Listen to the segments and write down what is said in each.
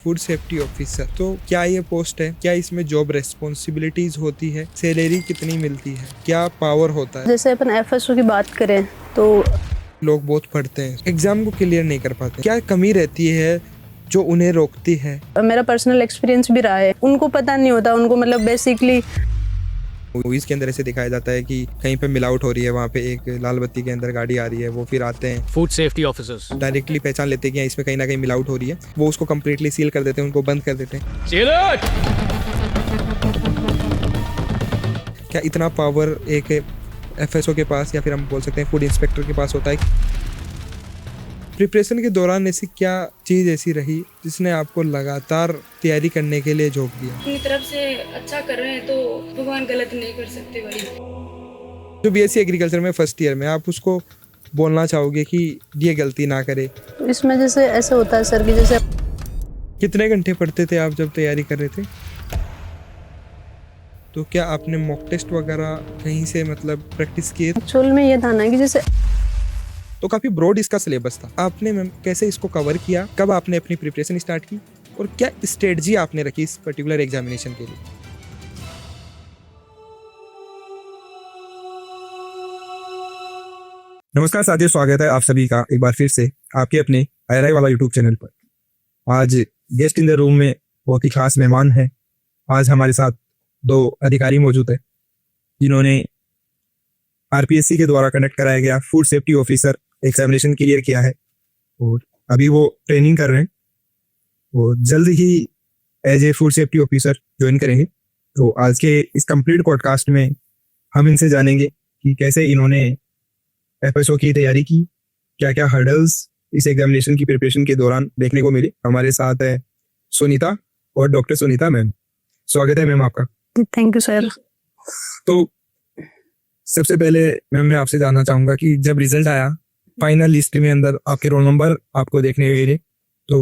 Food safety officer, तो क्या ये पोस्ट है? क्या इसमें जॉब रेस्पॉन्सिबिलिटीज होती है? सैलरी कितनी मिलती है? क्या पावर होता है? जैसे अपन एफएसओ की बात करें तो लोग बहुत पढ़ते हैं, एग्जाम को क्लियर नहीं कर पाते। क्या कमी रहती है जो उन्हें रोकती है? मेरा पर्सनल एक्सपीरियंस भी रहा है, उनको पता नहीं होता, उनको मतलब बेसिकली मूवीज के अंदर ऐसे दिखाया जाता है कि कहीं पे मिलावट हो रही है, वहाँ पे एक लाल बत्ती के अंदर गाड़ी आ रही है, वो फिर आते हैं, फूड सेफ्टी ऑफिसर्स डायरेक्टली पहचान लेते हैं कि इसमें कहीं ना कहीं मिलावट हो रही है, वो उसको कम्प्लीटली सील कर देते हैं, उनको बंद कर देते हैं। क्या इतना पावर एक एफएसओ के पास या फिर हम बोल सकते हैं फूड इंस्पेक्टर के पास होता है? प्रिपरेशन के दौरान ऐसी क्या चीज़ ऐसी रही जिसने आपको लगातार तैयारी करने के लिए झोंक दिया? अपनी तरफ से अच्छा कर रहे हैं तो भगवान गलत नहीं कर सकते भाई। जो बीएससी एग्रीकल्चर में फर्स्ट ईयर में, आप उसको बोलना चाहोगे कि ये गलती ना करे? तो इसमें जैसे ऐसे होता है सर कि जैसे कितने घंटे पढ़ते थे आप जब तैयारी कर रहे थे? तो क्या आपने मॉक टेस्ट वगैरह कहीं से मतलब प्रैक्टिस किए? एक्चुअल में ये था ना कि जैसे तो काफ़ी ब्रॉड इसका सिलेबस था। आपने मैम कैसे इसको कवर किया? कब आपने अपनी प्रिपरेशन स्टार्ट की और क्या स्ट्रेटजी आपने रखी इस पर्टिकुलर एग्जामिनेशन के लिए? नमस्कार साथियों, स्वागत है आप सभी का एक बार फिर से आपके अपने आईआरआई वाला यूट्यूब चैनल पर। आज गेस्ट इन द रूम में बहुत ही खास मेहमान हैं। आज हमारे साथ दो अधिकारी मौजूद है जिन्होंने आरपीएससी के द्वारा कंडक्ट कराया गया food safety officer examination clear किया है और अभी वो ट्रेनिंग कर रहे हैं। वो जल्द ही as a food safety officer join करेंगे। तो आज के इस कंप्लीट पॉडकास्ट में हम इनसे जानेंगे कि कैसे इन्होंने एफएसओ की तैयारी की, क्या क्या हर्डल्स इस एग्जामिनेशन की प्रिपरेशन के दौरान देखने को मिले। हमारे साथ है सुनीता और डॉक्टर सुनीता मैम। स्वागत है मैम आपका। Thank you sir. तो सबसे पहले मैम मैं आपसे जानना चाहूंगा कि जब रिजल्ट आया फाइनल लिस्ट में अंदर आपके रोल नंबर आपको देखने मिले, तो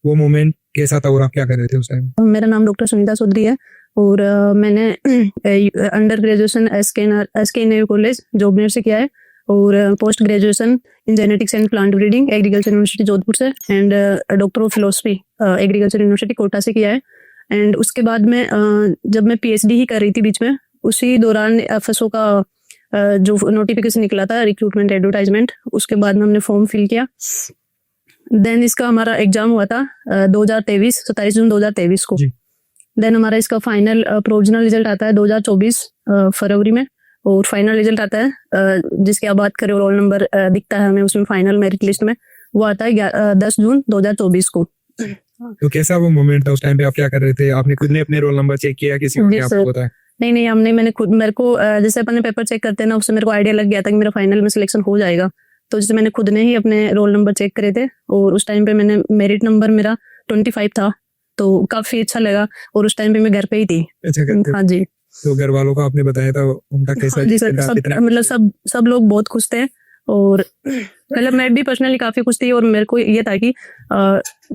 वो मोमेंट कैसा था और आप क्या कर रहे थे उस टाइम? मेरा नाम डॉक्टर सुनीता चौधरी है और मैंने under graduation SK college Jobner से किया है और post graduation in genetics and plant breeding agriculture university Jodhpur से and doctor of philosophy agriculture university Kota से किया है। एंड उसके बाद में जब मैं पीएचडी ही कर रही थी बीच में, उसी दौरान एफएसओ का जो नोटिफिकेशन निकला था रिक्रूटमेंट एडवर्टाइजमेंट, उसके बाद में हमने फॉर्म फिल किया। देन इसका हमारा एग्जाम हुआ था 2023 27 जून 2023 को। देन हमारा इसका फाइनल प्रोविजनल रिजल्ट आता है 2024 फरवरी में और फाइनल रिजल्ट आता है जिसकी आप बात करें रोल नंबर दिखता है हमें उसमें फाइनल मेरिट लिस्ट में, वो आता है 10 जून 2024 को। तो कैसा वो मोमेंट था? उस टाइम पे आप क्या कर रहे थे? आपने खुद ने अपने रोल नंबर चेक किया, किसी और ने आपको बताया? नहीं मैंने खुद, मेरे को जैसे अपन पेपर चेक करते हैं ना, उससे मेरे को आइडिया लग गया था कि मेरा फाइनल में सिलेक्शन हो जाएगा। तो जैसे मैंने खुद ने ही अपने रोल नंबर चेक करे थे और उस टाइम पे मैंने मेरिट नंबर मेरा 25 था, तो काफी अच्छा लगा। और उस टाइम पे मैं घर पे ही थी। अच्छा, हाँ जी। तो घर वालों को आपने बताया था, उनका कैसा? हाँ जी सर, मतलब सब लोग बहुत खुश थे और मतलब मैं भी पर्सनली काफी खुश थी। और मेरे को ये था कि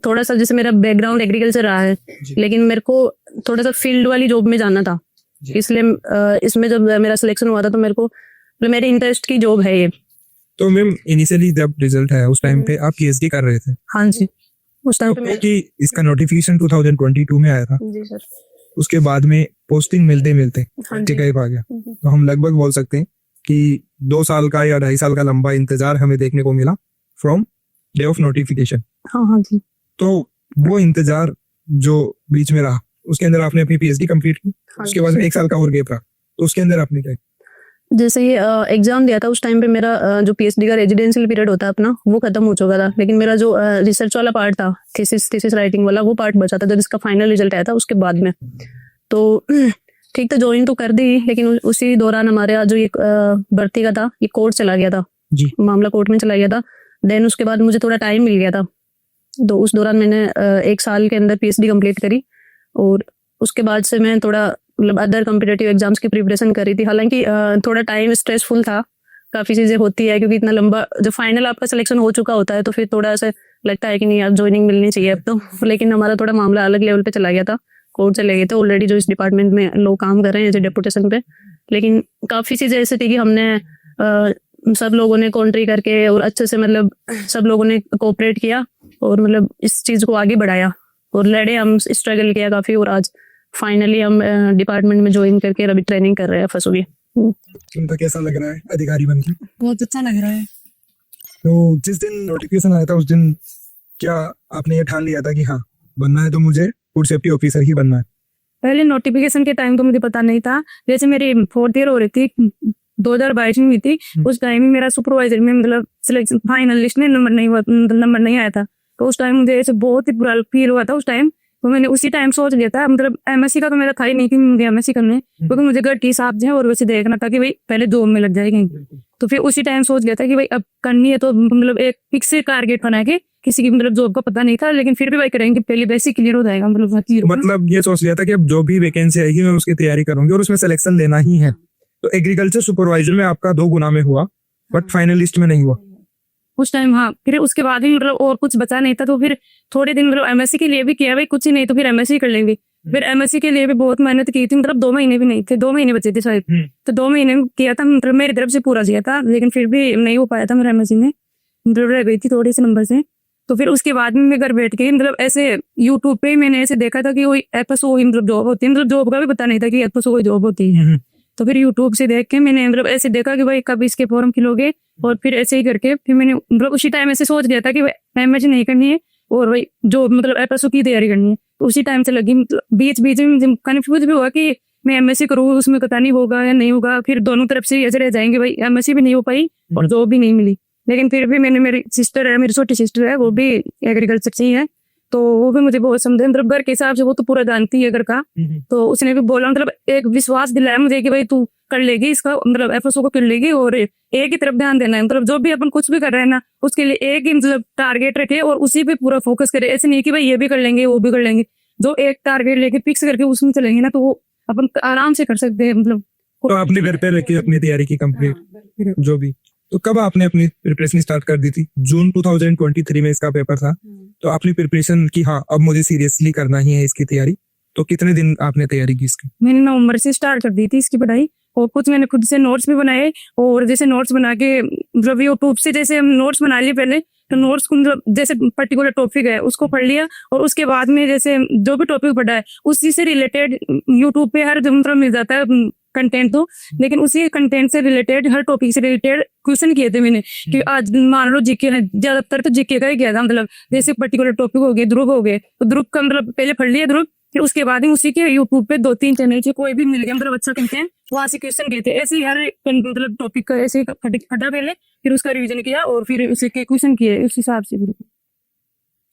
थोड़ा सा जैसे मेरा बैकग्राउंड एग्रीकल्चर रहा है, लेकिन मेरे को थोड़ा सा फील्ड वाली जॉब में जाना था, इसलिए इसमें जब मेरा सिलेक्शन हुआ था तो मेरे को मतलब मेरे इंटरेस्ट की जॉब है ये। तो मैम इनिशियली जब रिजल्ट आया उस टाइम पे आप पीएचडी कर रहे थे? हाँ जी, उस टाइम पे क्योंकि इसका नोटिफिकेशन 2022 में आया था। जी सर। उसके बाद में पोस्टिंग मिलते मिलते टिकट आ गया, तो हम लगभग बोल सकते हैं कि 2 साल का या 2.5 साल का लंबा इंतजार हमें देखने को मिला फ्रॉम डे ऑफ नोटिफिकेशन। हाँ जी। तो वो इंतजार जो बीच में रहा, उसके अंदर आपने अपनी पीएचडी कंप्लीट की, उसके बाद 1 साल का और गैप रहा, तो उसके अंदर आपने क्या? जैसे ही एग्जाम दिया था उस टाइम पे मेरा जो पीएचडी का रेजिडेंशियल पीरियड होता है अपना, वो खत्म हो चुका था, लेकिन मेरा जो रिसर्च वाला पार्ट था, थीसिस राइटिंग वाला, वो पार्ट बचा था जब इसका फाइनल रिजल्ट आया था उसके बाद में। तो ठीक था, ज्वाइन तो कर दी, लेकिन उसी दौरान हमारे यहाँ जो ये भर्ती का था ये कोर्ट चला गया था जी, मामला कोर्ट में चला गया था। देन उसके बाद मुझे थोड़ा टाइम मिल गया था, तो उस दौरान मैंने 1 साल के अंदर पीएचडी कंप्लीट करी और उसके बाद से मैं थोड़ा मतलब अदर कॉम्पिटिटिव एग्जाम्स की प्रिपरेशन कर रही थी। हालांकि थोड़ा टाइम स्ट्रेसफुल था, काफ़ी चीज़ें होती है क्योंकि इतना लंबा जब फाइनल आपका सिलेक्शन हो चुका होता है तो फिर थोड़ा सा लगता है कि नहीं अब ज्वाइनिंग मिलनी चाहिए अब तो। लेकिन हमारा थोड़ा मामला अलग लेवल पे चला गया था, कोर्ट चले गए थे ऑलरेडी जो इस डिपार्टमेंट में लोग काम कर रहे हैं एज ए डेपुटेशन पे। लेकिन काफ़ी चीज़ें ऐसी थी कि हमने सब लोगों ने कॉन्ट्री करके और अच्छे से मतलब सब लोगों ने कोऑपरेट किया और मतलब इस चीज़ को आगे बढ़ाया और लड़े हम, स्ट्रगल किया काफी, और आज फाइनली हम डिपार्टमेंट में ज्वाइन करके अभी ट्रेनिंग कर रहे हैं FSO की। उनका कैसा लग रहा है अधिकारी बन के? बहुत अच्छा लग रहा है। तो जिस दिन नोटिफिकेशन आया था उस दिन क्या आपने ये ठान लिया था कि हाँ बनना है तो मुझे फूड सेफ्टी ऑफिसर ही बनना है? पहले नोटिफिकेशन के टाइम तो मुझे पता नहीं था, जैसे मेरी 4th ईयर हो रही थी 2022 में हुई थी, उस टाइम ही मेरा सुपरवाइजर में मतलब सिलेक्शन फाइनल लिस्ट में नंबर नहीं आया था। तो उस टाइम मुझे ऐसे बहुत ही बुरा फील हुआ था उस टाइम। तो मैंने उसी टाइम सोच लिया था, मतलब MSc का तो मेरा था ही नहीं कि मुझे MSc करने, क्योंकि मुझे घर की साहब और वैसे देखना था कि भाई पहले जॉब में लग जाएगी। तो फिर उसी टाइम सोच लिया था कि भाई अब करनी है तो मतलब एक फिक्स टारगेट बना के, किसी की मतलब जॉब का पता नहीं था, लेकिन फिर भी भाई करेंगे, पहले बेसिक क्लियर हो जाएगा मतलब ये सोच लिया था कि अब जो भी वैकेंसी आएगी मैं उसकी तैयारी करूंगी और उसमें सिलेक्शन लेना ही है। तो एग्रीकल्चर सुपरवाइजर में आपका 2 गुना में हुआ, बट फाइनल लिस्ट में नहीं हुआ उस टाइम। हाँ, फिर उसके बाद भी मतलब और कुछ बचा नहीं था, तो फिर थोड़े दिन मतलब MSc के लिए भी किया, भाई कुछ ही नहीं तो फिर MSc कर लेंगे। फिर MSc के लिए भी बहुत मेहनत की थी, मतलब 2 महीने भी नहीं थे, 2 महीने बचे थे शायद। तो 2 महीने में किया था, मतलब मेरी तरफ से पूरा किया था, लेकिन फिर भी नहीं हो पाया था मेरा MSc में, मतलब रह गई थी थोड़े से नंबर से। तो फिर उसके बाद में मैं घर बैठ के मतलब ऐसे यूट्यूब पे मैंने ऐसे देखा था कि कोई FSO मतलब जॉब होती है, मतलब जॉब का भी पता नहीं था कि FSO कोई जॉब होती है। तो फिर यूट्यूब से देख के मैंने मतलब ऐसे देखा कि भाई कब इसके फॉर्म खिलोगे, और फिर ऐसे ही करके फिर मैंने मतलब उसी टाइम ऐसे सोच लिया था कि MSc नहीं करनी है और भाई जो मतलब FSO की तैयारी करनी है। तो उसी टाइम से लगी, मतलब बीच में मुझे कंफ्यूज भी हुआ कि मैं MSc करूँ, उसमें पता नहीं होगा या नहीं होगा, फिर दोनों तरफ से ऐसे रह जाएंगे, भाई MSc भी नहीं हो पाई और जॉब भी नहीं मिली। लेकिन फिर भी मैंने, मेरी सिस्टर है, मेरी छोटी सिस्टर है, वो भी एग्रीकल्चर से ही है, तो वो भी मुझे बहुत समझे, मतलब घर के हिसाब से वो तो पूरा जानती है घर का। तो उसने भी बोला, मतलब एक विश्वास दिलाया मुझे कि भाई तू कर लेगी इसका, मतलब FSO को कर लेगी, और एक ही तरफ ध्यान देना है, मतलब जो भी अपन कुछ भी कर रहे हैं ना उसके लिए एक ही मतलब टारगेट रखे और उसी पे पूरा फोकस करे। ऐसे नहीं कि भाई ये भी कर लेंगे वो भी कर लेंगे, जो एक टारगेट लेके फिक्स करके उसमें चलेंगे ना तो वो अपन आराम से कर सकते हैं। मतलब तो आपने घर पे रह के अपनी तैयारी की कंप्लीट जो भी। तो कब आपने अपनी प्रिपरेशन स्टार्ट कर दी थी? जून 2023 में इसका पेपर था, तो आपने प्रिपरेशन की हाँ अब मुझे सीरियसली करना ही है इसकी तैयारी, तो कितने दिन आपने तैयारी की इसकी? मैंने नवंबर से स्टार्ट कर दी थी इसकी पढ़ाई, और कुछ मैंने खुद से नोट्स भी बनाए, और जैसे नोट्स बना के मतलब यूट्यूब से जैसे हम नोट्स बना लिए पहले, तो नोट्स को मतलब जैसे पर्टिकुलर टॉपिक है उसको पढ़ लिया, और उसके बाद में जैसे जो भी टॉपिक पढ़ा है उसी से रिलेटेड यूट्यूब पे हर मतलब मिल जाता है कंटेंट, तो लेकिन उसी कंटेंट से रिलेटेड हर टॉपिक से रिलेटेड क्वेश्चन किए थे मैंने, कि आज मान लो जीके है, ज्यादातर तो जीके का ही किया था, मतलब जैसे पर्टिकुलर टॉपिक हो गए, ध्रुव हो गए, तो ध्रुव का मतलब पहले पढ़ लिया ध्रुव, फिर उसके बाद ही उसी के यूट्यूब पे 2-3 चैनल से कोई भी मिल गया मतलब अच्छा कंटेंट, वहां से क्वेश्चन किए थे। ऐसे ही हर मतलब टॉपिक का ऐसे फटा पहले, फिर उसका रिवीजन किया और फिर उसी के क्वेश्चन किए उस हिसाब से।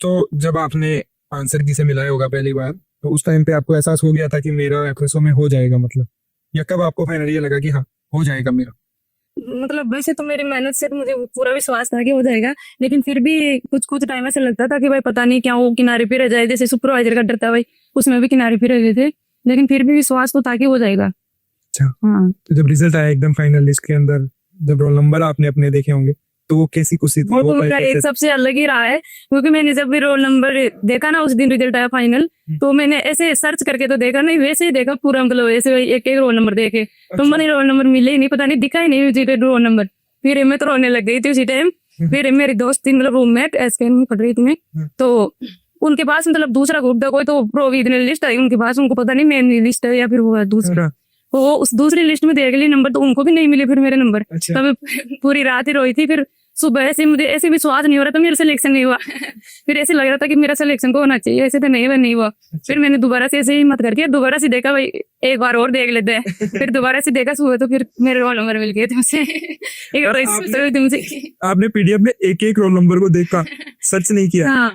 तो जब आपने आंसर की से मिलाया होगा पहली बार, तो उस टाइम पे आपको एहसास हो गया था कि मेरा FSO में हो जाएगा, मतलब या कब आपको फाइनली ये लगा कि हाँ हो जाएगा मेरा? मतलब वैसे तो मेरी मेहनत से मुझे पूरा विश्वास था कि हो जाएगा, लेकिन फिर भी कुछ टाइम ऐसा लगता था कि भाई पता नहीं क्या वो किनारे पे रह जाए, जैसे सुपरवाइजर का डर था भाई, उसमें भी किनारे पे रह गए थे, लेकिन फिर भी विश्वास तो था कि हो जाएगा। अच्छा हाँ, तो जब रिजल्ट आया एकदम फाइनल लिस्ट के अंदर, जब रोल नंबर आपने अपने देखे होंगे, तो वो कैसी खुशी थी? वो तो मेरा एक सबसे अलग ही रहा है, क्योंकि मैंने जब भी रोल नंबर देखा ना उस दिन रिजल्ट आया फाइनल, तो मैंने ऐसे सर्च करके तो देखा नहीं, वैसे ही देखा पूरा, मतलब ऐसे एक रोल नंबर देखे, तो मैंने रोल नंबर मिले ही नहीं, पता नहीं दिखा ही नहीं मुझे रोल नंबर। फिर मैं तो रोने लग गई थी उसी टाइम। फिर मेरी दोस्त थी मतलब रूममेट SKN में पढ़ रही थी मैं, तो उनके पास मतलब दूसरा ग्रुप था कोई, तो प्रोविजनल लिस्ट आई उनके पास, उनको पता नहीं मेन लिस्ट है या फिर वो है दूसरा, तो वो उस दूसरी लिस्ट में देख ली नंबर, तो उनको भी नहीं मिले फिर मेरे नंबर। अच्छा। तब पूरी रात ही रोई थी, फिर सुबह से मुझे ऐसे विश्वास नहीं हो रहा था मेरा सिलेक्शन नहीं हुआ फिर ऐसे लग रहा था कि मेरा सिलेक्शन को होना चाहिए, ऐसे तो नहीं हुआ। फिर मैंने दोबारा से ऐसे ही हिम्मत करके दोबारा से देखा, भाई एक बार और देख लेते हैं फिर दोबारा से देखा सुबह, तो फिर मेरे रोल नंबर मिल गए थे मुझे एक बार आपने PDF में एक रोल नंबर को देखा, सर्च नहीं किया? हाँ,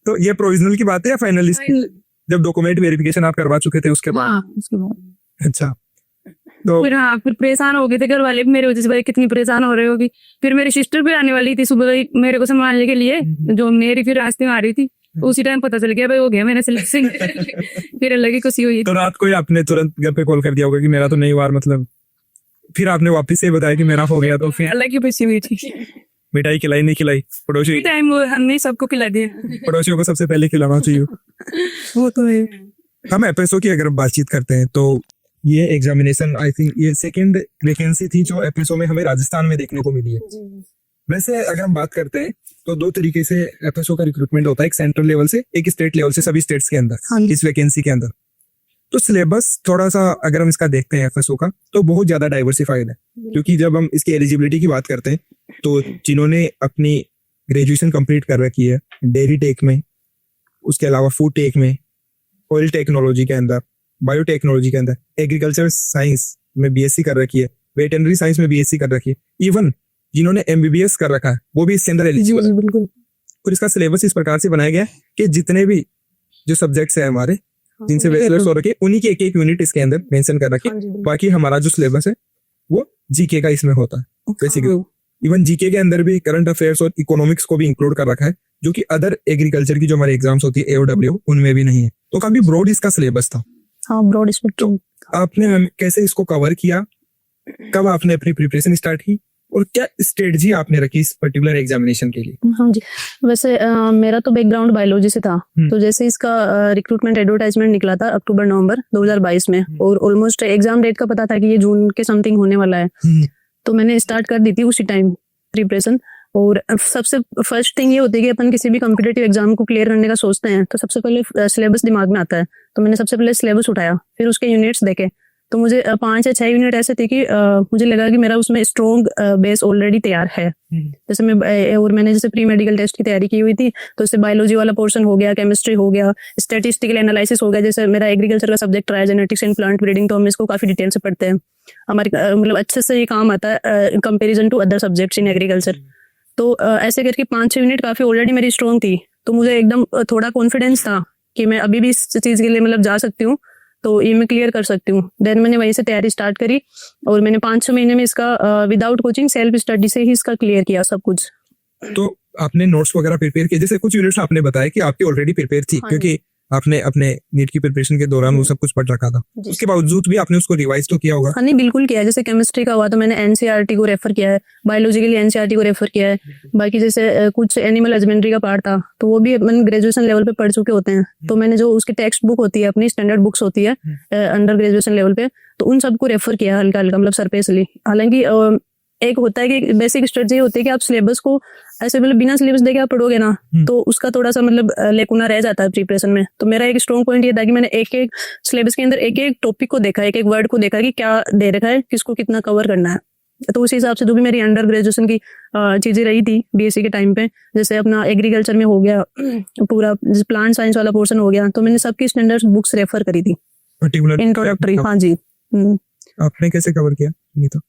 तो ये प्रोविजनल की बात है या फाइनल लिस्ट की? जब डॉक्यूमेंट वेरिफिकेशन आप करवा चुके थे उसके बाद? हाँ, उसके बाद अच्छा, तो फिर हाँ, फिर परेशान हो गए थे घर वाले भी मेरे वजह से, भाई कितनी परेशान हो रहे होगी। फिर मेरी सिस्टर भी आने वाली थी सुबह मेरे को संभालने के लिए, जो मेरी फिर रास्ते में आ रही थी, तो उसी टाइम पता चल गया भाई हो गया मैंने सिलेक्शन फिर अलग ही खुशी हुई। तो रात को ही आपने तुरंत घर पे कॉल कर दिया होगा कि मेरा तो नहीं हुआ, मतलब फिर आपने वापस से बताया कि मेरा हो गया, तो फिर अलग ही खुशी हुई थी। मिठाई खिलाई नहीं खिलाई? पड़ोसी टाइम हमने सबको खिला दिया, पड़ोसियों को सबसे पहले खिलाना चाहिए। वो तो है। हम FSO की अगर बातचीत करते हैं, तो ये एग्जामिनेशन आई थिंक ये सेकंड वैकेंसी थी जो FSO में हमें राजस्थान में देखने को मिली है। वैसे अगर हम बात करते हैं तो दो तरीके से एफएसओ का रिक्रूटमेंट होता है, एक सेंट्रल लेवल से, एक स्टेट लेवल से, सभी स्टेट्स के अंदर हाँ जी। इस वैकेंसी के अंदर। तो सिलेबस थोड़ा सा अगर हम इसका देखते हैं एफएसओ का, तो बहुत ज्यादा डाइवर्सिफाइड है, क्योंकि जब हम इसकी एलिजिबिलिटी की बात करते हैं तो जिन्होंने अपनी ग्रेजुएशन कंप्लीट कर रखी है डेयरी टेक में, उसके अलावा फूड टेक में, ऑयल टेक्नोलॉजी के अंदर, बायोटेक्नोलॉजी के अंदर, एग्रीकल्चर साइंस में बीएससी कर रखी है, वेटरनरी साइंस में बीएससी कर रखी है, इवन जिन्होंने एमबीबीएस कर रखा है वो भी इसके अंदर जी एलिजिबल जी है। बिल्कुल। और इसका सिलेबस इस प्रकार से बनाया गया है कि जितने भी जो सब्जेक्ट्स है हमारे जिनसे बैचलर्स हो रखे हैं, उन्हीं की एक एक यूनिट इसके अंदर मेंशन कर रखी है। हाँ जी, बिल्कुल। बाकी हमारा जो सिलेबस है वो जीके का इसमें होता है बेसिकली। हाँ, इवन जीके के अंदर भी करंट अफेयर्स और इकोनॉमिक्स को भी इंक्लूड कर रखा है, जो कि अदर एग्रीकल्चर की जो हमारे एग्जाम्स होती है एओडब्ल्यू उनमें भी नहीं है। तो काफी ब्रॉड इसका सिलेबस था। हाँ ब्रॉड स्पेक्ट्रम। आपने कैसे इसको कवर किया, कब आपने अपनी प्रिपरेशन स्टार्ट की और क्या स्ट्रेटजी आपने रखी इस पर्टिकुलर एग्जामिनेशन के लिए? हाँ जी, वैसे मेरा तो बैकग्राउंड बायोलॉजी से था, तो जैसे इसका रिक्रूटमेंट एडवर्टाइजमेंट निकला था अक्टूबर-नवंबर 2022 में, और ऑलमोस्ट एग्जाम डेट का पता था कि ये जून के समथिंग होने वाला है, तो मैंने स्टार्ट कर दी थी उसी टाइम प्रिपरेशन। और सबसे फर्स्ट थिंग ये होती है कि अपन किसी भी कॉम्पिटिटिव एग्जाम को क्लियर करने का सोचते हैं तो सबसे पहले सिलेबस दिमाग में आता है, तो मैंने सबसे पहले सिलेबस उठाया, फिर उसके यूनिट्स देखे, तो मुझे 5 या 6 यूनिट ऐसे थे कि मुझे लगा कि मेरा उसमें स्ट्रॉन्ग बेस ऑलरेडी तैयार है। जैसे मैंने जैसे प्री मेडिकल टेस्ट की तैयारी की हुई थी, तो इससे बायोलॉजी वाला पोर्शन हो गया, केमिस्ट्री हो गया, स्टैटिस्टिकल एनालिसिस हो गया, जैसे मेरा एग्रीकल्चर का सब्जेक्ट रहा है जेनेटिक्स एंड प्लांट ब्रीडिंग, तो हम इसको काफी डिटेल से पढ़ते हैं, हमारे मतलब अच्छे से ये काम आता है in comparison to other subjects in agriculture. तो ऐसे करके 5-6 यूनिट काफी ऑलरेडी मेरी स्ट्रॉन्ग थी, तो मुझे एकदम थोड़ा कॉन्फिडेंस था कि मैं अभी भी इस चीज के लिए मतलब जा सकती हूँ, तो ये मैं क्लियर कर सकती हूँ। देन मैंने वहीं से तैयारी स्टार्ट करी और मैंने 5-6 महीने में इसका विदाउट कोचिंग सेल्फ स्टडी से ही इसका क्लियर किया सब कुछ। तो आपने नोट्स वगैरह प्रिपेयर किए, जैसे कुछ यूनिट्स आपने बताया कि आपकी ऑलरेडी प्रिपेयर थी, हाँ क्योंकि आपने अपने नीट की प्रिपरेशन के दौरान वो सब कुछ पढ़ रखा था, जी। उसके बावजूद भी आपने उसको रिवाइज तो किया होगा? हाँ नहीं बिल्कुल किया है, जैसे केमिस्ट्री का हुआ तो मैंने एनसीईआरटी को रेफर किया है, बायोलॉजी के लिए एनसीईआरटी को रेफर किया है, बाकी जैसे कुछ एनिमल हस्बेंड्री का पार्ट था तो वो भी मैंने ग्रेजुएशन लेवल पे पढ़ चुके होते हैं, तो मैंने जो उसकी टेक्स्ट बुक होती है अपनी स्टैंडर्ड बुक्स होती है अंडर ग्रेजुएशन लेवल पे, तो उन सबको रेफर किया हल्का हल्का मतलब सरफेसली। हालांकि एक होता है कि बेसिक स्ट्रेटजी होती है कि आप सिलेबस को ऐसे मतलब बिना सिलेबस देके आप पढ़ोगे ना तो उसका थोड़ा सा मतलब लेकुना रह जाता है प्रिपरेशन में। तो मेरा एक स्ट्रॉन्ग पॉइंट ये था कि मैंने एक एक सिलेबस के अंदर एक एक टॉपिक को देखा, एक एक वर्ड को देखा कि क्या दे रखा है, किसको कितना कवर करना है, तो उसी हिसाब से जो भी मेरी अंडर ग्रेजुएशन की चीजें रही थी बीएससी के टाइम पे, जैसे अपना एग्रीकल्चर में हो गया पूरा प्लांट साइंस वाला पोर्शन हो गया, तो मैंने सबकी स्टैंडर्ड बुक्स रेफर करी थी पर्टिकुलर इंट्रोडक्टरी। हाँ जी। आपने कैसे कवर किया? नहीं तो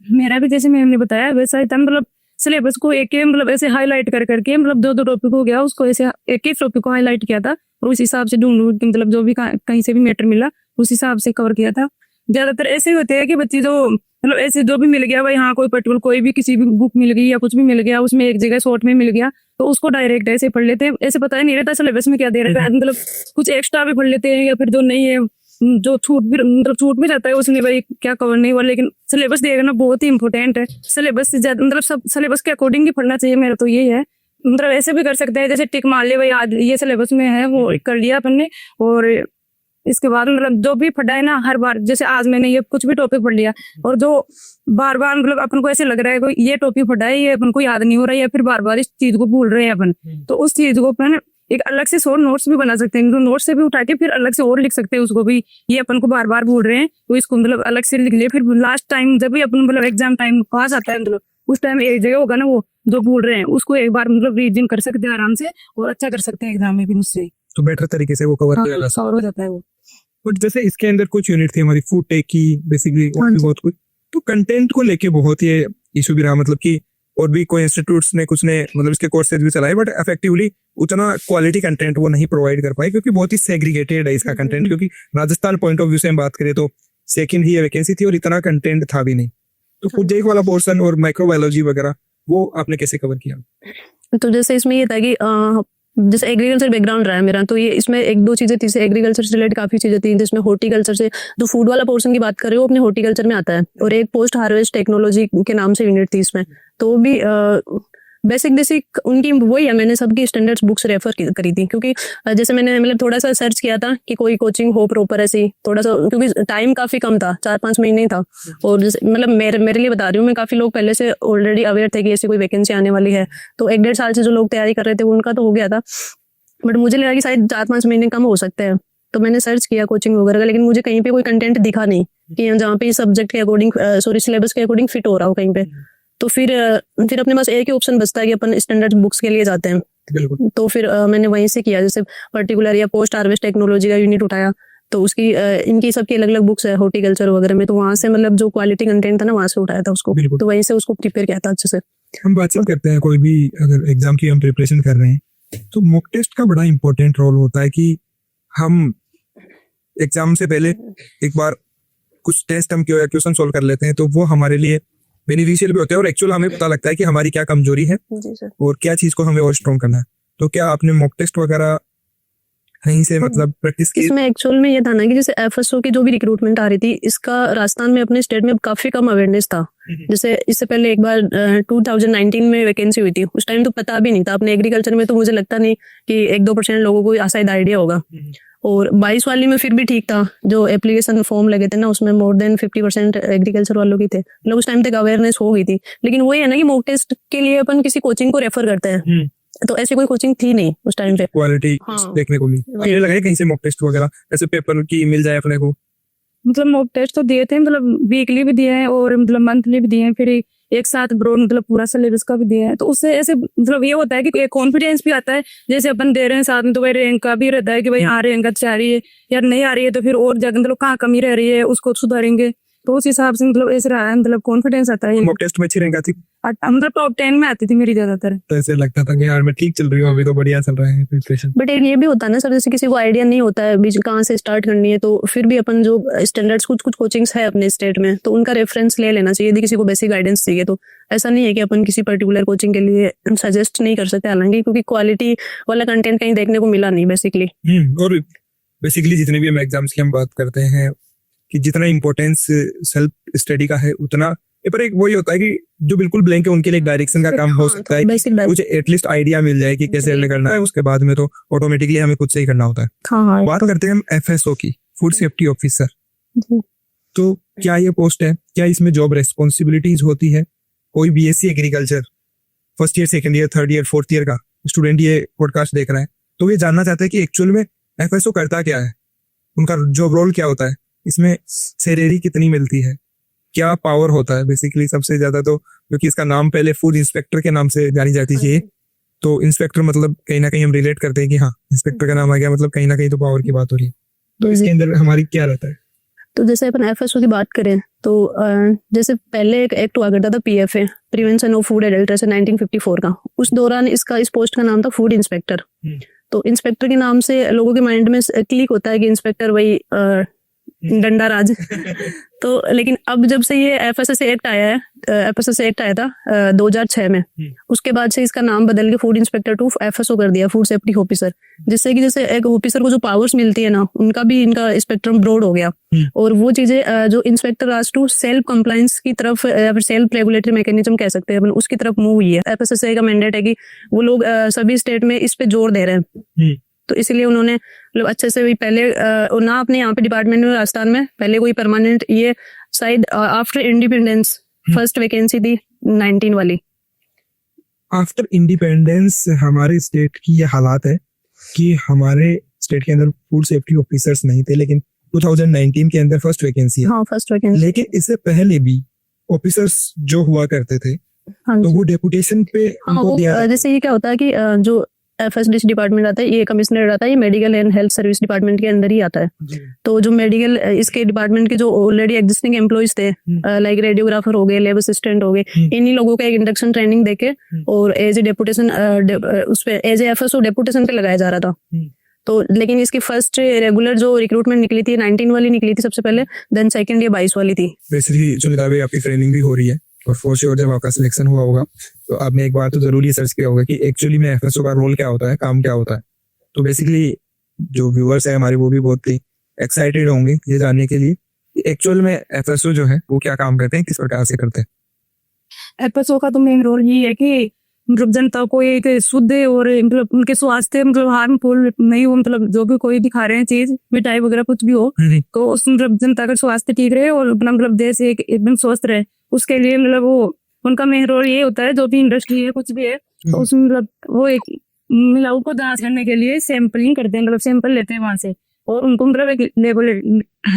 मेरा भी जैसे मैंने बताया वैसा ही था, मतलब सिलेबस को एक मतलब ऐसे हाईलाइट कर करके मतलब 2-2 टॉपिक हो गया, उसको ऐसे एक एक टॉपिक को हाईलाइट किया था और उस हिसाब से ढूंढ मतलब जो भी कहीं से भी मैटर मिला उस हिसाब से कवर किया था। ज्यादातर ऐसे होते हैं कि बच्चे जो मतलब ऐसे जो भी मिल गया भाई, हाँ कोई पर्टिकुलर कोई भी किसी भी बुक मिल गई या कुछ भी मिल गया उसमें एक जगह शॉर्ट में मिल गया तो उसको डायरेक्ट ऐसे पढ़ लेते हैं, ऐसे पता ही नहीं रहता सिलेबस में क्या दे रखा है, मतलब कुछ एक्स्ट्रा भी पढ़ लेते हैं या फिर जो नहीं है जो छूट भी मतलब छूट भी जाता है उसने भाई क्या कवर नहीं हुआ। लेकिन सिलेबस देखना बहुत ही इंपॉर्टेंट है, सिलेबस से ज्यादा मतलब सब सिलेबस के अकॉर्डिंग ही पढ़ना चाहिए, मेरा तो यही है। मतलब ऐसे भी कर सकते हैं जैसे टिक मार ले भाई आज ये सिलेबस में है वो कर लिया अपन ने, और इसके बाद मतलब जो भी पढ़ा है ना हर बार, जैसे आज मैंने ये कुछ भी टॉपिक पढ़ लिया और जो बार बार मतलब अपन को ऐसे लग रहा है कोई ये टॉपिक पढ़ा है ये अपन को याद नहीं हो रहा है या फिर बार बार इस चीज को भूल रहे हैं अपन, तो उस चीज को अपन एक अलग से शॉर्ट नोट्स भी बना सकते हैं, तो नोट्स से भी उठा के फिर अलग से और लिख सकते हैं उसको भी, ये अपन को बार बार भूल रहे हैं तो इसको मतलब अलग से लिख ले, फिर लास्ट टाइम जब भी अपन मतलब एग्जाम टाइम पास आता है मतलब उस टाइम एक जगह होगा ना वो जो भूल रहे हैं उसको एक बार मतलब रिविजन कर सकते हैं आराम से और अच्छा कर सकते हैं एग्जाम में भी उससे, तो बेटर तरीके से वो कवर किया जा सकता कवर हो जाता है वो। बट जैसे इसके अंदर कुछ यूनिट थी हमारी फूड टेक की बेसिकली और भी बहुत कुछ, तो कंटेंट को लेके बहुत ये इशू भी रहा, मतलब कि और भी कोई इंस्टीट्यूट्स ने कुछ ने मतलब इसके कोर्सेज भी चलाए बट इफेक्टिवली उतना क्वालिटी कंटेंट वो नहीं प्रोवाइड कर पाए क्योंकि बहुत ही सेग्रीगेटेड है इसका कंटेंट, क्योंकि राजस्थान पॉइंट ऑफ व्यू से हम बात करें तो सेकंड ही वैकेंसी थी और इतना कंटेंट था भी नहीं, तो फूड टेक वाला पोर्शन और माइक्रोबायोलॉजी वगैरह वो आपने कैसे कवर किया? तो जैसे इसमें ये था कि जैसे एग्रीकल्चर बैकग्राउंड रहा है मेरा, तो ये इसमें एक दो चीजें थी, एग्रीकल्चर से रिलेटेड काफी चीजें थी, जिसमें हॉर्टिकल्चर से जो फूड वाला पोर्शन की बात कर रहे हो अपने हॉर्टिकल्चर में आता है, और एक पोस्ट हार्वेस्ट टेक्नोलॉजी के नाम से यूनिट थी इसमें, तो वो भी बेसिक बेसिक उनकी वही है, मैंने सबकी स्टैंडर्ड्स बुक्स रेफर करी थी, क्योंकि जैसे मैंने मतलब थोड़ा सा सर्च किया था कि कोई कोचिंग हो प्रॉपर ऐसी, थोड़ा सा, क्योंकि टाइम काफी कम था, 4-5 महीने ही था। और जैसे मतलब मेरे लिए बता रही हूँ मैं, काफी लोग पहले से ऑलरेडी अवेयर थे कि ऐसी कोई वैकेंसी आने वाली है, तो 1-1.5 साल से जो लोग तैयारी कर रहे थे उनका तो हो गया था, बट मुझे लगा कि शायद 4-5 महीने कम हो सकते हैं। तो मैंने सर्च किया कोचिंग वगैरह का, लेकिन मुझे कहीं पे कोई कंटेंट दिखा नहीं कि जहाँ पे सब्जेक्ट के अकॉर्डिंग सिलेबस के अकॉर्डिंग फिट हो रहा हो कहीं पे। तो फिर अपने पास एक ही ऑप्शन बचता है कि अपन स्टैंडर्ड बुक्स के लिए जाते हैं। बिल्कुल। तो फिर मैंने वहीं से किया, जैसे पर्टिकुलर या पोस्ट हार्वेस्ट टेक्नोलॉजी का यूनिट उठाया, तो उसकी इनकी सबकी अलग अलग बुक्स है हॉर्टिकल्चर वगैरह में, तो वहां से मतलब जो क्वालिटी कंटेंट था ना वहां से उठाया था उसको, बिल्कुल। तो वहीं से उसको प्रिपेयर किया था अच्छे से। हम बातचीत करते हैं, कोई भी अगर एग्जाम की हम प्रिपरेशन कर रहे हैं तो मॉक टेस्ट का बड़ा इंपॉर्टेंट रोल होता है कि हम एग्जाम से पहले एक बार कुछ टेस्ट हम क्वेश्चन सोल्व कर लेते हैं, तो वो हमारे लिए बेनिफिशियल भी होते हैं और एक्चुअल हमें पता लगता है कि हमारी क्या कमजोरी है जी सर। और क्या चीज को हमें और स्ट्रॉन्ग करना है। तो क्या आपने मॉक टेस्ट वगैरह कहीं से मतलब प्रैक्टिस की? इसमें एक्चुअल में ये था ना कि जैसे एफएसओ की जो भी रिक्रूटमेंट आ रही थी, इसका राजस्थान में अपने स्टेट में काफी कम अवेयरनेस था। जैसे इससे पहले एक बार 2019 में वैकेंसी हुई थी, उस टाइम तो पता भी नहीं था। अपने एग्रीकल्चर में तो मुझे लगता नहीं कि 1-2% लोगों को शायद आइडिया होगा। और 22 वाली में फिर भी ठीक था, जो एप्लीकेशन फॉर्म लगे थे ना उसमें मोर देन 50% एग्रीकल्चर वालों की थे, मतलब उस टाइम तक अवेयरनेस हो गई थी। लेकिन वही है ना कि मॉक टेस्ट के लिए अपन किसी कोचिंग को रेफर करते हैं, तो ऐसी कोई कोचिंग थी नहीं उस टाइम पे, क्वालिटी हाँ। देखने को मिली। वही। मुझे लगा है कहीं से मॉक टेस्ट वगैरह ऐसे पेपर की मिल जाए अपने को। मतलब मॉक टेस्ट तो दिए थे, मतलब वीकली भी दिए हैं और मतलब मंथली भी दिए हैं, फिर एक साथ ब्रॉड मतलब पूरा सिलेबस का भी दिया है। तो उससे ऐसे मतलब ये होता है कि एक कॉन्फिडेंस भी आता है, जैसे अपन दे रहे हैं साथ में, तो भाई रैंक का भी रहता है कि भाई आ रही है अच्छा आ रही है, यार नहीं आ रही है तो फिर और जगह मतलब कहाँ कमी रह रही है उसको सुधारेंगे। तो उस हिसाब से मतलब ऐसे रहा है, मतलब कॉन्फिडेंस आता है। मॉक टेस्ट में अच्छी रैंक आती? मतलब टॉप 10 में आती थी मेरी ज्यादातर। तो ऐसे लगता था कि यार मैं ठीक चल रही हूँ, अभी तो बढ़िया चल रहा है प्रिपरेशन। बट एक ये भी होता है ना सर, जैसे किसी को आइडिया नहीं होता है बीच कहाँ से स्टार्ट करनी है, तो फिर भी अपन जो स्टैंडर्ड्स कुछ कोचिंग्स है अपने स्टेट में, तो उनका रेफरेंस ले लेना चाहिए यदि किसी को बेसिक गाइडेंस चाहिए। तो ऐसा नहीं है कि अपन किसी पर्टिकुलर कोचिंग के लिए सजेस्ट नहीं कर सकते, हालांकि क्योंकि क्वालिटी वाला कंटेंट कहीं देखने को मिला नहीं बेसिकली। और बेसिकली जितने भी हम एग्जाम्स की हम बात करते हैं कि जितना इम्पोर्टेंस सेल्फ स्टडी का है, उतना पर एक वही होता है कि जो बिल्कुल ब्लैंक है उनके लिए डायरेक्शन का काम हो सकता है, मुझे एटलीस्ट आइडिया मिल जाए कि कैसे हमें करना है। उसके बाद में तो ऑटोमेटिकली हमें खुद से ही करना होता है। हाँ। बात करते हैं हम एफएसओ की, फूड सेफ्टी ऑफिसर। तो क्या ये पोस्ट है, क्या इसमें जॉब रेस्पॉन्सिबिलिटीज होती है? कोई BSc agriculture first year, second year, third year, fourth year का स्टूडेंट ये पॉडकास्ट देख रहा है, तो ये जानना चाहता है कि एक्चुअल में एफएसओ करता क्या है, उनका जॉब रोल क्या होता है, इसमें सैलरी कितनी मिलती है, क्या पावर होता है। बेसिकली सबसे ज्यादा तो क्योंकि इसका नाम पहले फूड इंस्पेक्टर के नाम से जानी जाती थी, तो इंस्पेक्टर मतलब कहीं ना कहीं हम रिलेट करते हैं कि हाँ इंस्पेक्टर का नाम आ गया, मतलब कहीं ना कहीं तो पावर की बात हो रही है। तो इसके अंदर हमारी क्या रहता है? तो जैसे अपन एफएसओ की बात करें तो जैसे पहले एक एक्ट हुआ करता था PFA, prevention of food adulteration 1954 का, उस दौरान इस पोस्ट का नाम था फूड इंस्पेक्टर। तो इंस्पेक्टर के नाम से लोगों के माइंड में क्लिक होता है कि इंस्पेक्टर वही डंडा राज। तो लेकिन अब जब से ये एफएसएस एक्ट आया है, एफएसएस एक्ट आया था 2006 में, उसके बाद से इसका नाम बदल के फूड इंस्पेक्टर टू एफएसओ कर दिया, फूड सेफ्टी ऑफिसर, जिससे कि जैसे एक ऑफिसर को जो पावर्स मिलती है ना, उनका भी इनका स्पेक्ट्रम ब्रॉड हो गया। और वो चीजें जो इंस्पेक्टर आज टू सेल्फ कंप्लायंस की तरफ या फिर सेल्फ रेगुलेटरी मैकेनिज्म कह सकते हैं अपन, उसकी तरफ मूव हुई है। एफएसएसए का मैंडेट है कि वो लोग सभी स्टेट में इस पे जोर दे रहे हैं, तो इसलिए उन्होंने मतलब अच्छे से भी पहले ना अपने यहाँ पे डिपार्टमेंट में राजस्थान में पहले कोई परमानेंट, ये शायद आफ्टर इंडिपेंडेंस फर्स्ट वैकेंसी थी 19 वाली। आफ्टर इंडिपेंडेंस हमारे स्टेट की ये हालात है कि हमारे स्टेट के अंदर फूड सेफ्टी ऑफिसर्स नहीं थे, लेकिन 2019 के अंदर फर्स्ट वैकेंसी है। हाँ, फर्स्ट वैकेंसी। लेकिन इससे पहले भी ऑफिसर्स जो हुआ करते थे, हाँ, तो वो डेपुटेशन पे उनको दिया। जैसे ये क्या होता है कि जो एफएसडीसी डिपार्टमेंट आता है, ये कमिश्नर आता है, ये medical and health service department के अंदर ही आता है। तो जो मेडिकल इसके डिपार्टमेंट के जो ऑलरेडी एग्जिस्टिंग एम्प्लॉइज थे, लाइक रेडियोग्राफर हो गए, लैब असिस्टेंट हो गए, इन्हीं लोगों का एक इंडक्शन ट्रेनिंग देके और एज ए डेपुटेशन उस पे एज ए एफएसओ डेपुटेशन पे लगाया जा रहा था। तो लेकिन इसकी फर्स्ट रेगुलर जो रिक्रूटमेंट निकली थी 19 वाली निकली थी सबसे पहले, देन सेकंड ये 22 वाली थी। बेसिकली सुनीता भाई आपकी ट्रेनिंग भी हो रही है और फॉर श्योर जब आपका सिलेक्शन हुआ होगा तो आपने एक बार तो जरूर सर्च किया होगा कि एक्चुअली में एफएसओ का रोल क्या होता है, काम क्या होता है। तो बेसिकली जो व्यूअर्स है हमारे वो भी बहुत ही एक्साइटेड होंगे ये जानने के लिए कि एक्चुअल में एफएसओ जो है वो क्या काम करते हैं, किस प्रकार से करते हैं। एफएसओ का तो मेन रोल ये है कि मतलब जनता को एक शुद्ध और मतलब उनके स्वास्थ्य मतलब हार्मफुल नहीं हो, मतलब जो भी कोई भी खा रहे हैं चीज मिठाई वगैरह कुछ भी हो तो उस मतलब जनता का स्वास्थ्य ठीक रहे और अपना मतलब देश एकदम स्वस्थ रहे, उसके लिए मतलब वो उनका मेन रोल ये होता है। जो भी इंडस्ट्री है कुछ भी है तो उसमें मतलब वो एक मिलावट को जांच करने के लिए सैंपलिंग करते हैं, मतलब सैंपल लेते हैं वहां से और उनको मतलब एक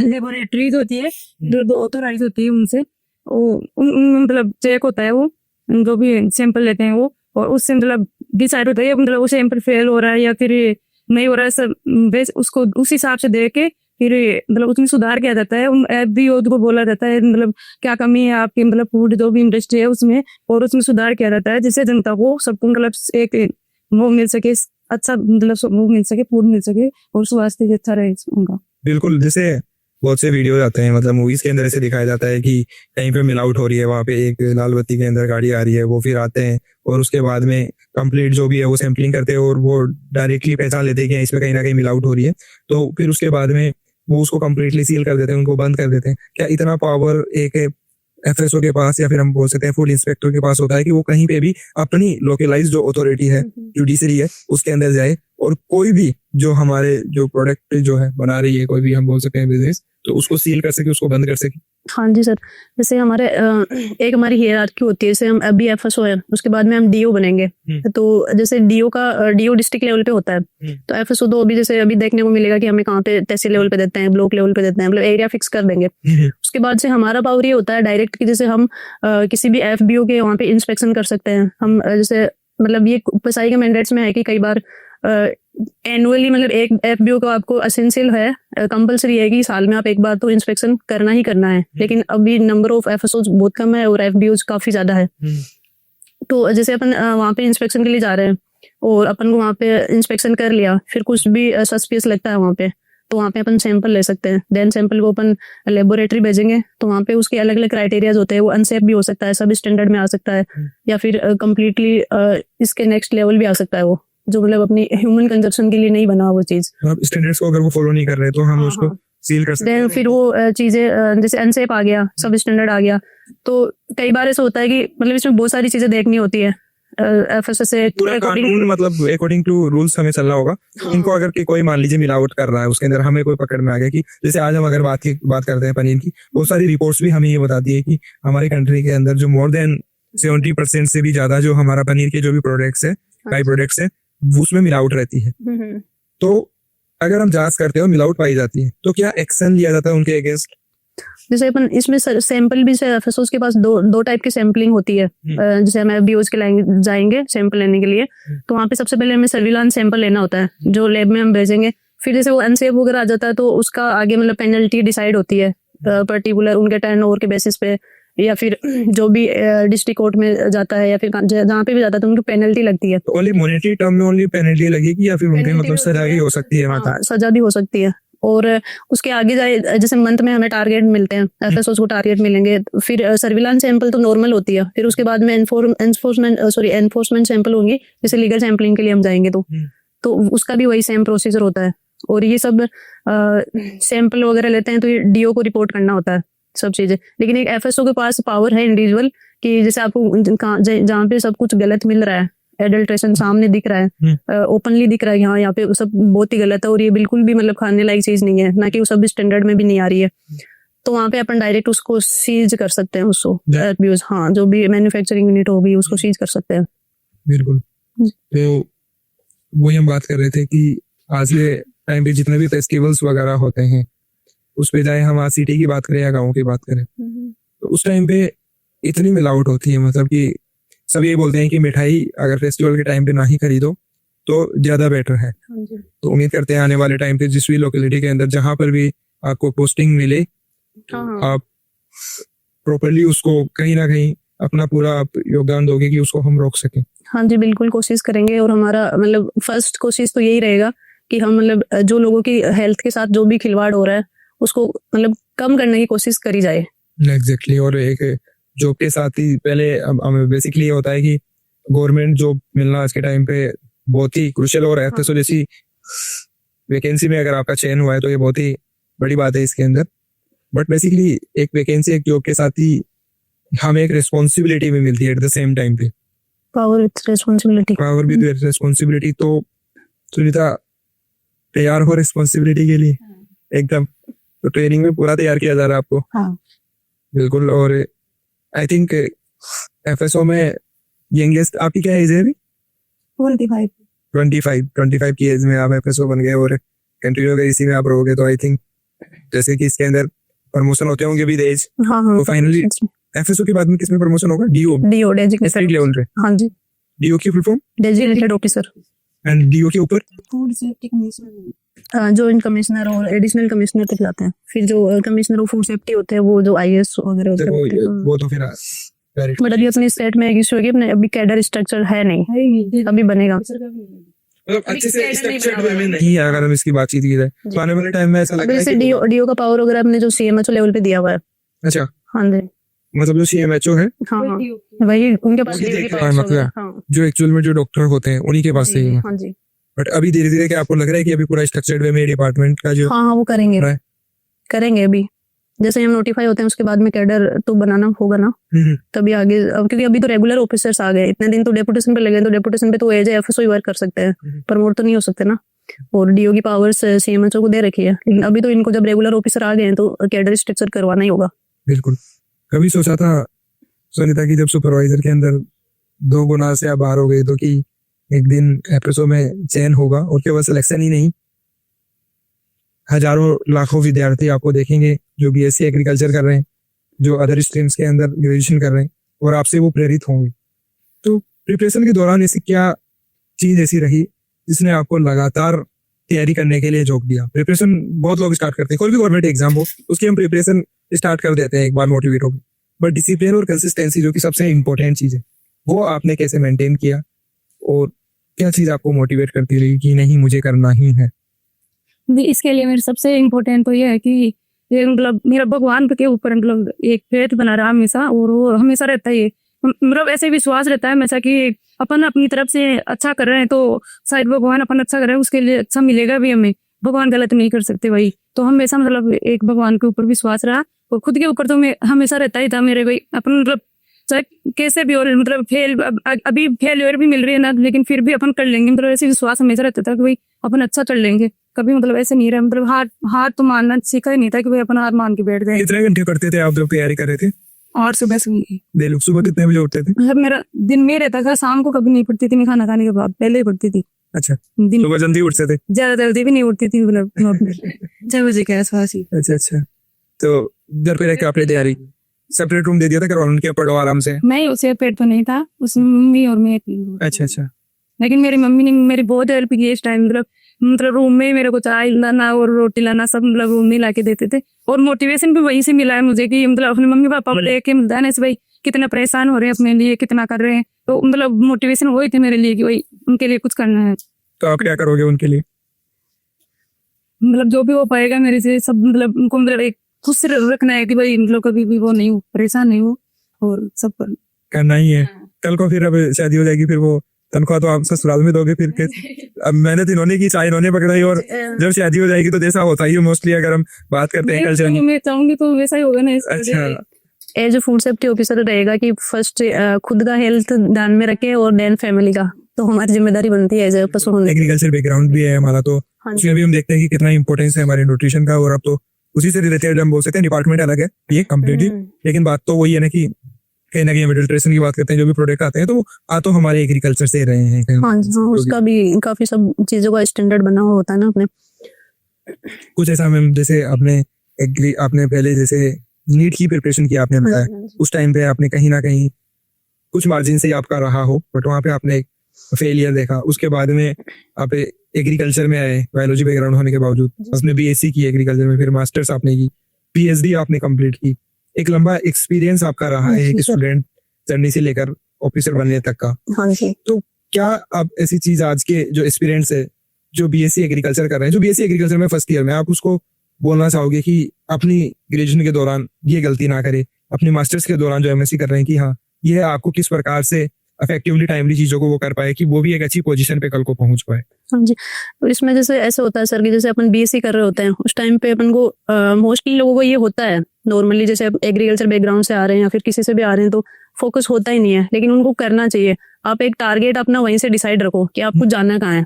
लेबोरेटरीज होती है जो ऑथोराइज होती है उनसे उनमें मतलब चेक होता है वो जो भी सैंपल लेते हैं वो, और उससे मतलब डिसाइड होता है मतलब वो सैंपल फेल हो रहा है या फिर नहीं हो रहा है सब बेस उसको उस हिसाब से देख के फिर मतलब उसमें सुधार किया जाता है। उन FBO को बोला जाता है मतलब क्या कमी है आपकी मतलब फूड जो भी इंडस्ट्री है उसमें, और उसमें सुधार किया जाता है जिससे जनता को सबको मतलब एक वो मिल सके, अच्छा मतलब वो मिल सके, फूड मिल सके और स्वास्थ्य भी अच्छा रहे उनका। बिल्कुल, जैसे बहुत से वीडियो आते हैं, मतलब मूवीज के अंदर ऐसे दिखाया जाता है कि कहीं पे मिलावट हो रही है, वहां पे एक लाल बत्ती के अंदर गाड़ी आ रही है, वो फिर आते हैं और उसके बाद में कंप्लीट जो भी है वो सैंपलिंग करते हैं और वो डायरेक्टली पहचान लेते हैं कि इसमें कहीं ना कहीं मिलावट हो रही है, तो फिर उसके बाद में वो उसको कंप्लीटली सील कर देते हैं, उनको बंद कर देते हैं। क्या इतना पावर एक FSO के पास या फिर हम बोल सकते हैं फूड इंस्पेक्टर के पास होता है कि वो कहीं पे भी अपनी लोकलाइज जो अथॉरिटी है, जुडिशरी है, उसके अंदर जाए और कोई भी जो हमारे जो प्रोडक्ट जो है बना रही है, कोई भी हम बोल सकते हैं बिजनेस, तो उसको सील कर सके, उसको बंद कर सके? हाँ जी सर, जैसे हमारे एक हमारी हियरार्की होती है, जैसे हम अभी FSO है उसके बाद में हम DO बनेंगे, तो जैसे DO डिस्ट्रिक्ट लेवल पे होता है, तो FSO तो अभी जैसे अभी देखने को मिलेगा कि हमें कहाँ पे तहसील लेवल पे देते हैं, ब्लॉक लेवल पे देते हैं, मतलब एरिया फिक्स कर देंगे। उसके बाद से हमारा पावर ये होता है डायरेक्ट कि जैसे हम किसी भी FBO के वहाँ पे इंस्पेक्शन कर सकते हैं हम, जैसे मतलब ये PSI के मैंडेट्स में है कि कई बार एनुअली मतलब एक FBO को आपको असेंशियल है, कंपलसरी है कि साल में आप एक बार तो इंस्पेक्शन करना ही करना है, लेकिन अभी नंबर ऑफ FSOs बहुत कम है और FBOs काफी ज्यादा है। तो जैसे अपन वहाँ पे इंस्पेक्शन के लिए जा रहे हैं और अपन को वहाँ पे इंस्पेक्शन कर लिया, फिर कुछ भी सस्पिशियस लगता है वहाँ पे, तो वहाँ पे अपन सैंपल ले सकते हैं, देन सैंपल को अपन लेबोरेटरी भेजेंगे, तो वहाँ पे उसके अलग अलग क्राइटेरियाज होते हैं, वो अनसेफ भी हो सकता है, सब स्टैंडर्ड में आ सकता है, या फिर कम्प्लीटली इसके नेक्स्ट लेवल भी आ सकता है, वो जो मतलब अपनी ह्यूमन कंजप्शन के लिए नहीं बना वो चीज। स्टैंडर्ड्स को अगर वो फॉलो नहीं कर रहे तो हम उसको सील कर सकते हैं। फिर वो चीजें जैसे अनसेफ आ गया, सब स्टैंडर्ड आ गया, तो कई बार ऐसा होता है कि मतलब इसमें बहुत सारी चीजें देखनी होती है FSO से पूरा कानून मतलब अकॉर्डिंग टू रूल्स हमें चलना होगा। इनको अगर कि कोई मान लीजिए मिलावट कर रहा है, उसके अंदर हमें कोई पकड़ में आ गया कि जैसे आज हम अगर बात करते हैं पनीर की, बहुत सारी रिपोर्ट्स भी हमें ये बताती है कि हमारी कंट्री के अंदर जो मोर देन 70% से भी ज्यादा जो हमारा पनीर के जो भी प्रोडक्ट्स है, बाई प्रोडक्ट्स है, उसमें मिलावट रहती है। तो अगर हम जांच करते हैं और मिलावट पाई जाती है तो क्या एक्शन लिया जाता है उनके अगेंस्ट? जैसे अपन इसमें सैंपल भी FSOs के पास दो टाइप की सैंपलिंग होती है। जैसे हम FBOs के जाएंगे सैंपल लेने के लिए, तो वहाँ पे सबसे पहले हमें सर्विलांस सैंपल लेना होता है जो लैब में हम भेजेंगे। फिर जैसे वो अनसेफ वगैरह आ जाता है तो उसका आगे मतलब पेनल्टी डिसाइड होती है पर्टिकुलर उनके टर्नओवर के बेसिस पे, या फिर जो भी डिस्ट्रिक्ट कोर्ट में जाता है या फिर जहाँ पे भी जाता है तो उनको पेनल्टी लगती है। तो ओनली मॉनेटरी टर्म में ओनली पेनल्टी लगेगी या फिर उनके मतलब सजा भी हो सकती है? सजा भी हो सकती है। और उसके आगे जाए जैसे मंथ में हमें टारगेट मिलते हैं, FSOs को टारगेट मिलेंगे, फिर सर्विलांस सैंपल तो नॉर्मल होती है, फिर उसके बाद में एनफोर्समेंट सैंपल होंगी, जैसे लीगल सैंपलिंग के लिए हम जाएंगे तो उसका भी वही सेम प्रोसीजर होता है। और ये सब सैंपल वगैरह लेते हैं तो ये DO को रिपोर्ट करना होता है सब चीजें। लेकिन एक FSO के पास पावर है इंडिविजुअल कि जैसे आपको जहाँ पे सब कुछ गलत मिल रहा है, एडल्ट्रेशन सामने दिख रहा है, ओपनली दिख रहा है, हाँ यहाँ पे सब बहुत ही गलत है और ये बिल्कुल भी मतलब खाने लायक चीज नहीं है, ना कि वो सब स्टैंडर्ड में भी नहीं आ रही है, तो वहाँ पे अपन डायरेक्ट उसको सीज कर सकते हैं, उसको FBOs, हाँ जो भी मैन्युफैक्चरिंग यूनिट होगी उसको सीज कर सकते हैं। बिल्कुल। तो वही हम बात कर रहे थे कि आज के टाइम पे जितने भी फेस्टिवल्स वगैरह होते हैं उस पे चाहे हम आज सिटी की बात करें या गाँव की बात करें, तो उस टाइम पे इतनी मिलावट होती है, मतलब कि सब ये बोलते हैं कि मिठाई अगर फेस्टिवल के टाइम पे ना ही खरीदो तो ज्यादा बेटर है। तो उम्मीद करते हैं आने वाले टाइम पे जिस भी लोकेलिटी के अंदर जहां पर भी आपको पोस्टिंग मिले आप प्रॉपर्ली उसको कहीं ना कहीं अपना पूरा योगदान दोगे कि उसको हम रोक सकें। हाँ जी, बिल्कुल कोशिश करेंगे, और हमारा मतलब फर्स्ट कोशिश तो यही रहेगा कि हम मतलब जो लोगों की हेल्थ के साथ जो भी खिलवाड़ हो रहा है उसको मतलब कम करने की कोशिश करी जाए। एग्जैक्टली। और एक जॉब के साथ ही पहले हमें बेसिकली ये होता है कि गवर्नमेंट जॉब मिलना आज के टाइम पे बहुत ही क्रूशियल हो रहा है। FSO जैसी वैकेंसी में अगर आपका चयन हुआ है तो ये बहुत ही बड़ी बात है इसके अंदर। बट बेसिकली एक वैकेंसी एक जॉब के साथ ही हमें एक रिस्पॉन्सिबिलिटी भी मिलती है एट द सेम टाइम पे। Power with responsibility. पावर भी रिस्पॉन्सिबिलिटी। तो सुनीता तैयार हो रिस्पॉन्सिबिलिटी के लिए एकदम? तो ट्रेनिंग में पूरा तैयार किया जा रहा है आपको? हाँ। बिल्कुल। और आई थिंक एफएसओ में यंगेस्ट आपकी क्या एज है अभी? 25 की एज में आप एफएसओ बन गए और कंटिन्यू अगर इसी में आप रहोगे तो आई थिंक जैसे कि इसके अंदर प्रमोशन होते होंगे विद एज, हाँ हाँ। तो फाइनली एफएसओ के बाद में किसमें प्रमोशन होगा? DO DO designated state level पे। हाँ जी, डीओ की full form? Designated officer. And DO के ऊपर food safety commission, joint commissioner और एडिशनल कमिश्नर तक जाते हैं। फिर जो कमिश्नर ऑफ फूड सेफ्टी होते हैं वो जो आईएएस वगैरह होते हैं। वो तो फिर बट अभी अपने स्टेट में एक इशू है कि अपने अभी कैडर स्ट्रक्चर है नहीं, अभी बनेगा। मतलब अच्छे से स्ट्रक्चर्ड वे में नहीं है अगर हम इसकी बातचीत की जाए तो आने वाले टाइम में ऐसा लग अभी रहा है जैसे कि डीओ का पावर वगैरह अपने जो सीएमएचओ लेवल पे दिया हुआ है। अच्छा, हाँ जी, मतलब जो सीएमएचओ है हाँ हाँ, वही उनके पास वही DO की देख रहा है powers मतलब। वगैरह, हाँ जो एक्चुअल में जो डॉक्टर होते हैं उन्हीं के पास से ही है। हाँ जी, बट अभी धीरे धीरे क्या आपको लग रहा है कि अभी पूरा स्ट्रक्चर्ड वे में डिपार्टमेंट का जो हाँ हाँ वो करेंगे right. करेंगे अभी जैसे हम नोटिफाई होते हैं उसके बाद में कैडर तो बनाना होगा ना, तभी आगे। अब क्योंकि अभी तो रेगुलर ऑफिसर्स आ गए, इतने दिन तो डेपुटेशन पे लगे, तो डेपुटेशन पे तो एज एफएसओ ही वर्क कर सकते हैं, प्रमोट तो नहीं हो सकते ना। और डीओ की पावर्स सीएमएचओ को दे रखी है, लेकिन अभी तो इनको जब रेगुलर ऑफिसर आ गए हैं तो कैडर स्ट्रक्चर करवाना ही होगा। बिल्कुल। कभी सोचा था सुनीता की जब सुपरवाइजर के अंदर 2 गुना से आप बाहर हो गए तो कि एक दिन एफएसओ में चयन होगा और केवल सिलेक्शन ही नहीं, हजारों लाखों विद्यार्थी आपको देखेंगे जो बीएससी एग्रीकल्चर कर रहे हैं, जो अदर स्ट्रीम्स के अंदर ग्रेजुएशन कर रहे हैं और आपसे वो प्रेरित होंगे। तो प्रिपरेशन के दौरान ऐसी क्या चीज ऐसी रही जिसने आपको लगातार तैयारी करने के लिए झोंक दिया? प्रिपरेशन बहुत लोग स्टार्ट करते हैं, कोई भी गवर्नमेंट एग्जाम हो उसकी हम प्रिपरेशन स्टार्ट कर देते हैं एक बार मोटिवेट होकर, बट डिसिप्लिन और कंसिस्टेंसी जो कि सबसे इंपॉर्टेंट चीज है वो आपने कैसे मेंटेन किया और क्या चीज आपको मोटिवेट करती रही कि नहीं मुझे करना ही है? इसके लिए मेरे सबसे इम्पोर्टेंट तो ये है कि ये मतलब मेरा भगवान के ऊपर मतलब एक फेथ बना रहा हमेशा, और वो हमेशा रहता है। मतलब ऐसे विश्वास रहता है हमेशा कि अपन अपनी तरफ से अच्छा कर रहे हैं तो शायद भगवान अपन अच्छा कर रहे हैं उसके लिए अच्छा मिलेगा भी हमें, भगवान गलत नहीं कर सकते भाई। तो हमेशा मतलब एक भगवान के ऊपर विश्वास रहा, और खुद के ऊपर तो मैं हमेशा रहता ही था मेरे भाई। अपन मतलब चाहे कैसे भी और मतलब अभी फेलियर भी मिल रही है ना, लेकिन फिर भी अपन कर लेंगे, मतलब ऐसे विश्वास हमेशा रहता था कि भाई अपन अच्छा कर लेंगे। कभी मतलब ऐसे नहीं रहा, मतलब हार तो मानना सीखा ही नहीं था कि भाई अपन हार मान के बैठ गए। कितने घंटे करते थे आप जब तैयारी कर रहे थे? और सुबह से डेली सुबह कितने बजे उठते थे? मतलब मेरा दिन में रहता था, शाम को कभी नहीं पड़ती थी, मैं खाना खाने के बाद पहले ही पड़ती थी। अच्छा, दिन सुबह जल्दी उठते थे? ज्यादा जल्दी भी नहीं उठती थी, मतलब 6 बजे के आसपास ही। अच्छा अच्छा। तो घर पे रह के आपने तैयारी सेपरेट रूम दे दिया था कि उनके पढ़ो आराम से? नहीं, उसे पेट तो नहीं था, उसमें मम्मी और मैं थी। अच्छा अच्छा। लेकिन मेरी मम्मी ने मेरी बहुत हेल्प की इस टाइम, मतलब रूम में मेरे को चाय लाना और रोटी लाना सब मतलब रूम में ला के देते थे। और मोटिवेशन भी वहीं से मिला है मुझे कि मतलब अपने मम्मी पापा को लेके मिलता है ना भाई कितना परेशान हो रहे हैं अपने लिए, कितना कर रहे हैं, तो मतलब मोटिवेशन वही थे मेरे लिए कि भाई उनके लिए कुछ करना है। तो आप क्या करोगे उनके लिए? मतलब जो भी हो पाएगा मेरे से सब, मतलब उनको मतलब एक खुश से रखना है कि भाई मतलब कभी भी वो नहीं हो, परेशान नहीं हो, और सब करना ही है। कल को फिर अब शादी हो जाएगी, फिर वो तनख्वाह तो आप ससुराल में दोगे फिर अब मेहनत इन्होंने की, चाय इन्होंने पकड़ाई, और जब शादी हो जाएगी तो जैसा होता ही है मोस्टली अगर हम बात करते हैं कल्चर की। मैं चाहूंगी तो वैसा ही होगा ना। अच्छा, एज फूड सेफ्टी ऑफिसर रहेगा कि फर्स्ट खुद का हेल्थ ध्यान में रखे और देन फैमिली का, तो हमारी जिम्मेदारी बनती है as a person. Agriculture background भी है हमारा, तो उसमें भी हम देखते हैं कि कितना इंपॉर्टेंस है हमारे न्यूट्रिशन का, और अब तो उसी से रिलेटेड हम बोल सकते हैं डिपार्टमेंट अलग है ये कम्प्लीटली, लेकिन बात तो वही है ना कि कहीं ना कहीं न्यूट्रिशन की बात करते हैं, जो भी प्रोडक्ट आते हैं तो आ तो हमारे एग्रीकल्चर से रहे हैं। हाँ, उसका भी काफी सब चीजों का स्टैंडर्ड बना हुआ होता है ना अपने। कुछ ऐसा मैम जैसे आपने पहले जैसे नीट की प्रिपरेशन की आपने बताया, उस टाइम पे आपने कहीं ना कहीं कुछ मार्जिन से आपका रहा हो, बट वहाँ पे आपने एक फेलियर देखा, उसके बाद में आप एग्रीकल्चर में आए बायोलॉजी बैकग्राउंड होने के बावजूद, उसने बीएससी की एग्रीकल्चर में, फिर मास्टर्स आपने की, पीएचडी आपने कंप्लीट की, एक लंबा एक्सपीरियंस आपका रहा है एक स्टूडेंट जर्नी से लेकर ऑफिसर बनने तक का। हाँ जी। तो क्या आप ऐसी चीज आज के जो एक्सपीरियंस है जो बीएससी एग्रीकल्चर कर रहे हैं, जो बीएससी एग्रीकल्चर में फर्स्ट ईयर में, आप उसको बोलना चाहोगे कि अपनी ग्रेजुएशन के दौरान ये गलती ना करे, अपनी मास्टर्स के दौरान जो एमएससी कर रहे हैं कि हाँ ये आपको किस प्रकार से इफेक्टिवली टाइमली चीजों को वो कर पाए कि वो भी एक अच्छी पोजीशन पे कल को पहुंच पाए? हाँ जी, तो इसमें जैसे ऐसे होता है सर कि जैसे अपन बीएससी कर रहे होते हैं उस टाइम पे अपन को मोस्टली लोगों को ये होता है नॉर्मली, जैसे एग्रीकल्चर बैकग्राउंड से आ रहे हैं या फिर किसी से भी आ रहे हैं तो फोकस होता ही नहीं है, लेकिन उनको करना चाहिए। आप एक टारगेट अपना वहीं से डिसाइड रखो कि आपको जाना कहाँ है।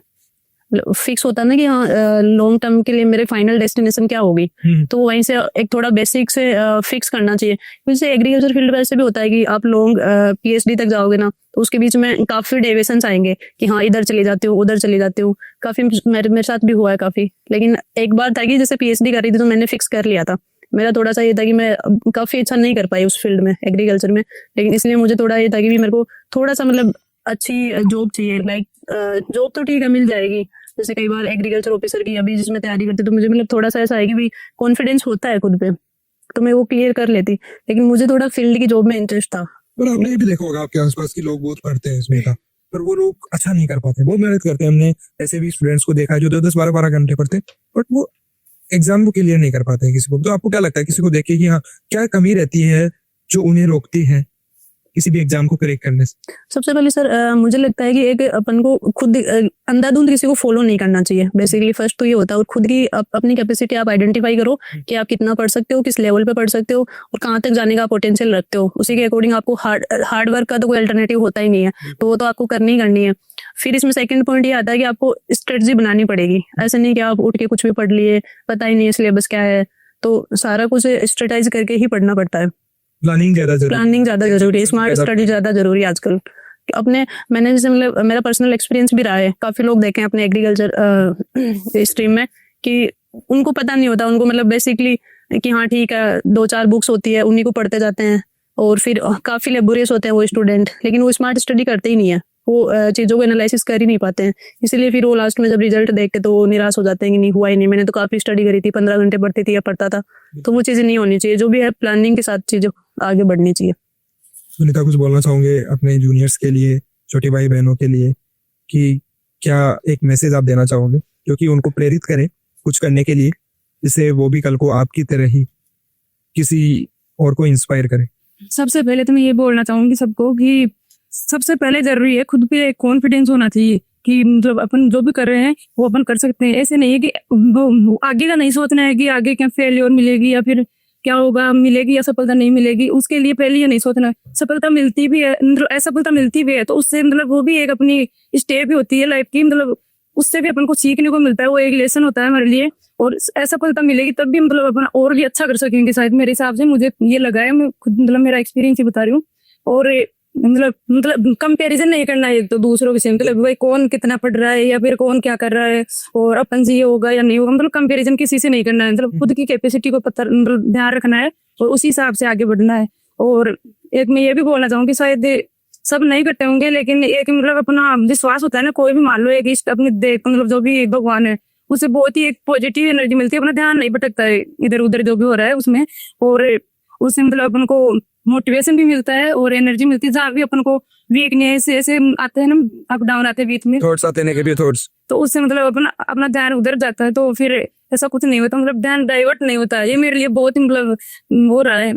फिक्स होता है ना कि हाँ लॉन्ग टर्म के लिए मेरे फाइनल डेस्टिनेशन क्या होगी, तो वहीं से एक थोड़ा बेसिक से फिक्स करना चाहिए। जैसे एग्रीकल्चर फील्ड वैसे भी होता है कि आप लॉन्ग PhD तक जाओगे ना, तो उसके बीच में काफी डेविएशंस आएंगे कि हाँ इधर चले जाते हो उधर चले जाते हो। काफी मेरे साथ भी हुआ है काफी। लेकिन एक बार था कि जैसे PhD कर रही थी तो मैंने फिक्स कर लिया था। मेरा थोड़ा सा ये था कि मैं काफी अच्छा नहीं कर पाई उस फील्ड में, एग्रीकल्चर में, लेकिन इसलिए मुझे थोड़ा ये था कि मेरे को थोड़ा सा मतलब अच्छी जॉब चाहिए। लाइक जॉब तो ठीक है मिल जाएगी, जैसे कई बार एग्रीकल्चर ऑफिसर की अभी जिसमें तैयारी करती तो मुझे मतलब थोड़ा सा ऐसा है कि भाई कॉन्फिडेंस होता है खुद पे, तो मैं वो क्लियर कर लेती। लेकिन मुझे थोड़ा फील्ड की जॉब में इंटरेस्ट था। पर आपने ये भी देखा होगा आपके आसपास के लोग बहुत पढ़ते हैं इसमें का, पर वो लोग अच्छा नहीं कर पाते, बहुत मेहनत करते हैं। हमने ऐसे भी स्टूडेंट्स को देखा है जो 10-12 घंटे पढ़ते, बट वो एग्जाम को क्लियर नहीं कर पाते हैं किसी को। तो आपको क्या लगता है किसी को देख के कि हाँ क्या कमी रहती है जो उन्हें रोकती है किसी भी एग्जाम को करेक्ट करने से? सबसे पहले सर मुझे लगता है कि एक अपन को खुद अंधाधुंध किसी को फॉलो नहीं करना चाहिए। बेसिकली फर्स्ट तो ये होता है, और खुद की अपनी कैपेसिटी आप आइडेंटिफाई करो कि आप कितना पढ़ सकते हो, किस लेवल पे पढ़ सकते हो और कहाँ तक जाने का पोटेंशियल रखते हो। उसी के अकॉर्डिंग आपको हार्ड वर्क का तो कोई अल्टरनेटिव होता ही नहीं है, तो वो तो आपको करनी ही करनी है। फिर इसमें सेकंड पॉइंट ये आता है कि आपको स्ट्रेटजी बनानी पड़ेगी। ऐसा नहीं कि आप उठ के कुछ भी पढ़ लिए, पता ही नहीं है सिलेबस क्या है, तो सारा कुछ स्ट्रेटाइज करके ही पढ़ना पड़ता है। प्लानिंग ज्यादा जरूरी है, स्मार्ट स्टडी ज्यादा जरूरी है आजकल। मैंने जैसे मतलब मेरा पर्सनल एक्सपीरियंस भी रहा है, काफी लोग देखे हैं अपने एग्रीकल्चर स्ट्रीम में कि उनको पता नहीं होता, उनको मतलब बेसिकली कि हाँ ठीक है 2-4 बुक्स होती है उन्हीं को पढ़ते जाते हैं और फिर काफी लेबोरियस होते हैं वो स्टूडेंट, लेकिन वो स्मार्ट स्टडी करते ही नहीं है, वो चीजों को एनालिसिस कर ही नहीं पाते हैं। इसीलिए फिर वो लास्ट में जब रिजल्ट देखते तो वो निराश हो जाते हैं कि नहीं हुआ ही नहीं, मैंने तो काफी स्टडी करी थी, 15 घंटे पढ़ती थी या पढ़ता था। तो वो चीजें नहीं होनी चाहिए, जो भी है प्लानिंग के साथ चीजें आगे बढ़नी चाहिए। सुनीता कुछ बोलना चाहोगे अपने जूनियर्स के लिए, छोटे भाई बहनों के लिए, कि क्या एक मैसेज आप देना चाहोगे जो कि उनको प्रेरित करे कुछ करने के लिए, जिससे वो भी कल को आपकी तरह ही किसी और को इंस्पायर करे? सबसे पहले तो मैं ये बोलना चाहूंगी सबको कि सबसे पहले जरूरी है खुद पे कॉन्फिडेंस होना चाहिए कि मतलब अपन जो भी कर रहे हैं वो अपन कर सकते हैं। ऐसे नहीं है कि आगे का नहीं सोचना है कि आगे क्या फेलियर मिलेगी या फिर क्या होगा, मिलेगी या सफलता नहीं मिलेगी। उसके लिए पहले ये नहीं सोचना है, सफलता मिलती भी है, असफलता मिलती भी है, तो उससे मतलब वो भी एक अपनी स्टेप ही होती है लाइफ की, मतलब उससे भी अपन को सीखने को मिलता है, वो एक लेसन होता है हमारे लिए। और असफलता मिलेगी तब भी मतलब अपन और भी अच्छा कर सकेंगे शायद, मेरे हिसाब से मुझे ये लगा है। मैं खुद मतलब मेरा एक्सपीरियंस ही बता रही हूँ। और मतलब कंपैरिजन नहीं करना है एक तो दूसरों से, मतलब भाई कौन कितना पढ़ रहा है या फिर कौन क्या कर रहा है और अपन से ये होगा या नहीं होगा, मतलब कंपैरिजन किसी से नहीं करना है। मतलब खुद की कैपेसिटी को पता मतलब ध्यान रखना है और उसी हिसाब से आगे बढ़ना है। और एक मैं ये भी बोलना चाहूंगी, शायद सब नहीं करते होंगे लेकिन एक मतलब अपना विश्वास होता है ना, कोई भी मान लो एक अपने देख मतलब जो भी भगवान है उससे बहुत ही एक पॉजिटिव एनर्जी मिलती है, अपना ध्यान नहीं भटकता है इधर उधर जो भी हो रहा है उसमें, और उससे मतलब अपन को मोटिवेशन भी मिलता है और एनर्जी मिलती है। जहाँ भी अपन को वीकनेस ऐसे आते हैं ना, अप डाउन आते हैं बीच में, थॉट्स आते हैं नेगेटिव थॉट्स, तो उससे मतलब अपना ध्यान उधर जाता है, तो फिर ऐसा कुछ नहीं होता, मतलब ध्यान डाइवर्ट नहीं होता। ये मेरे लिए बहुत ही मतलब वो रहा है,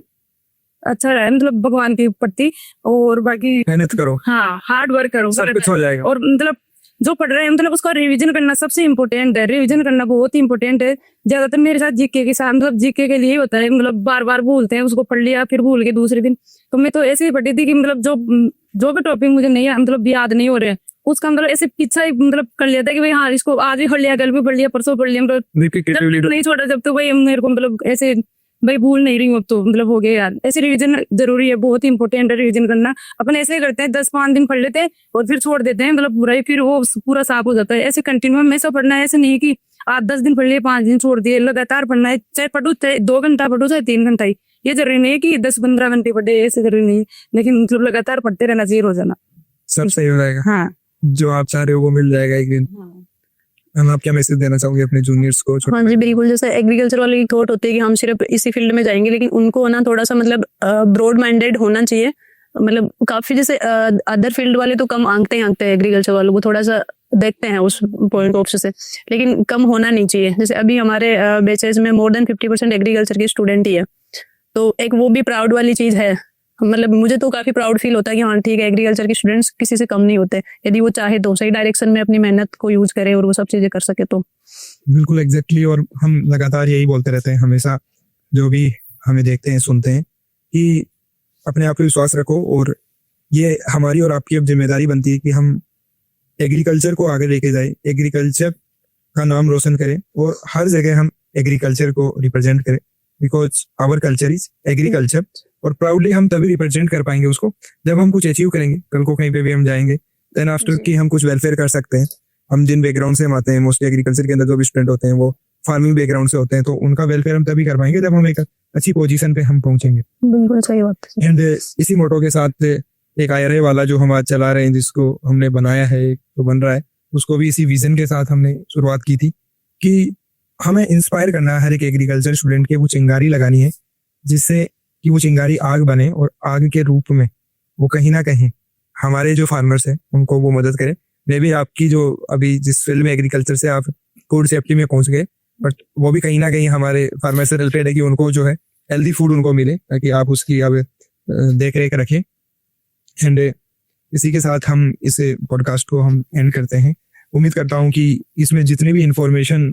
अच्छा रहा है मतलब भगवान के प्रति। और बाकी मेहनत करो, हाँ हार्ड वर्क करो, सब कुछ हो जाएगा। और मतलब जो पढ़ रहे हैं मतलब उसका रिवीजन करना सबसे इम्पोर्टेंट है, रिवीजन करना बहुत ही इम्पोर्टेंट है। ज्यादातर मेरे साथ जीके के साथ मतलब जीके के लिए होता है, मतलब बार बार भूलते हैं, उसको पढ़ लिया फिर भूल गए दूसरे दिन। तो मैं तो ऐसे ही पढ़ी थी कि मतलब जो भी टॉपिक मुझे नहीं मतलब याद नहीं हो रहा है उसका मतलब ऐसे पीछा ही मतलब कर लिया था कि भाई हाँ इसको आज भी पढ़ लिया, कल भी पढ़ लिया, परसों पढ़ लिया, मतलब नहीं छोड़ा जब तो भाई मेरे को मतलब ऐसे भाई भूल नहीं रही हूँ अब तो मतलब हो गया यार। ऐसे रिवीजन जरूरी है, बहुत ही इंपॉर्टेंट है रिवीजन करना। अपन ऐसे करते हैं 10-5 दिन पढ़ लेते हैं और फिर छोड़ देते हैं, मतलब बुराई फिर वो पूरा साफ हो जाता है। ऐसे कंटिन्यू में ऐसा पढ़ना है, ऐसे नहीं कि आप 10 दिन पढ़ लिए 5 दिन छोड़ दिए, लगातार पढ़ना है। चाहे पढ़ो चाहे 2 घंटा पढ़ो चाहे 3 घंटा ही, ये जरूरी नहीं है कि 10-15 घंटे पढ़े, ऐसे जरूरी नहीं है, लेकिन मतलब लगातार पढ़ते रहना चाहिए रोजाना, सब सही हो जाएगा। हाँ जो आप चाह रहे हो वो मिल जाएगा एक दिन। हम आप क्या मैसेज देना चाहोगे अपने जूनियर्स को? हाँ जी बिल्कुल, जैसे एग्रीकल्चर वाले की थॉट होती है कि हम सिर्फ इसी फील्ड में जाएंगे, लेकिन उनको ना थोड़ा सा मतलब ब्रॉड माइंडेड होना चाहिए। मतलब काफी जैसे अदर फील्ड वाले तो कम आंकते हैं एग्रीकल्चर वालों को, थोड़ा सा देखते हैं उस पॉइंट ऑफ से, लेकिन कम होना नहीं चाहिए। जैसे अभी हमारे बैचेस में मोर देन 50% एग्रीकल्चर के स्टूडेंट ही है, तो एक वो भी प्राउड वाली चीज है। मतलब मुझे तो काफी प्राउड फील होता है कि हाँ ठीक है एग्रीकल्चर के स्टूडेंट्स किसी से कम नहीं होते, यदि वो चाहे तो सही डायरेक्शन में अपनी मेहनत को यूज करे और वो सब चीजें कर सके तो। बिल्कुल एग्जैक्टली। और हम लगातार यही बोलते रहते हैं हमेशा, जो भी हमें देखते हैं सुनते हैं, कि अपने आप पे विश्वास रखो और ये हमारी और आपकी अब जिम्मेदारी बनती है कि हम एग्रीकल्चर को आगे लेके जाए, एग्रीकल्चर का नाम रोशन करें और हर जगह हम एग्रीकल्चर को रिप्रेजेंट करें, because our culture is agriculture. और प्राउडली हम तभी रिप्रेजेंट कर पाएंगे उसको जब हम कुछ अचीव करेंगे, कल को कहीं पे भी हम जाएंगे, देन आफ्टर जी। कि हम कुछ वेलफेयर कर सकते हैं। हम जिन बैकग्राउंड से हम आते हैं, मोस्टली एग्रीकल्चर के अंदर जो भी स्टूडेंट होते हैं वो फार्मिंग बैकग्राउंड से होते हैं, तो उनका वेलफेयर हम तभी कर पाएंगे जब हम एक अच्छी पोजीशन पे हम पहुंचेंगे। बिल्कुल सही बात है। एंड इसी मोटो के साथ एक IRA वाला जो हम आज चला रहे हैं, जिसको हमने बनाया है, तो बन रहा है, उसको भी इसी विजन के साथ हमने शुरुआत की थी कि हमें इंस्पायर करना है हर एक एग्रीकल्चर स्टूडेंट के, वो चिंगारी लगानी है जिससे कि वो चिंगारी आग बने और आग के रूप में वो कहीं ना कहीं हमारे जो फार्मर्स हैं उनको वो मदद करे। मे भी आपकी जो अभी जिस फील्ड में एग्रीकल्चर से आप फूड सेफ्टी में पहुंच गए, बट वो भी कहीं ना कहीं हमारे फार्मर से रिलेटेड है कि उनको जो है हेल्दी फूड उनको मिले, ताकि आप उसकी अब देख रेख रखें। एंड इसी के साथ हम इस पॉडकास्ट को हम एंड करते हैं। उम्मीद करता हूँ कि इसमें जितनी भी इंफॉर्मेशन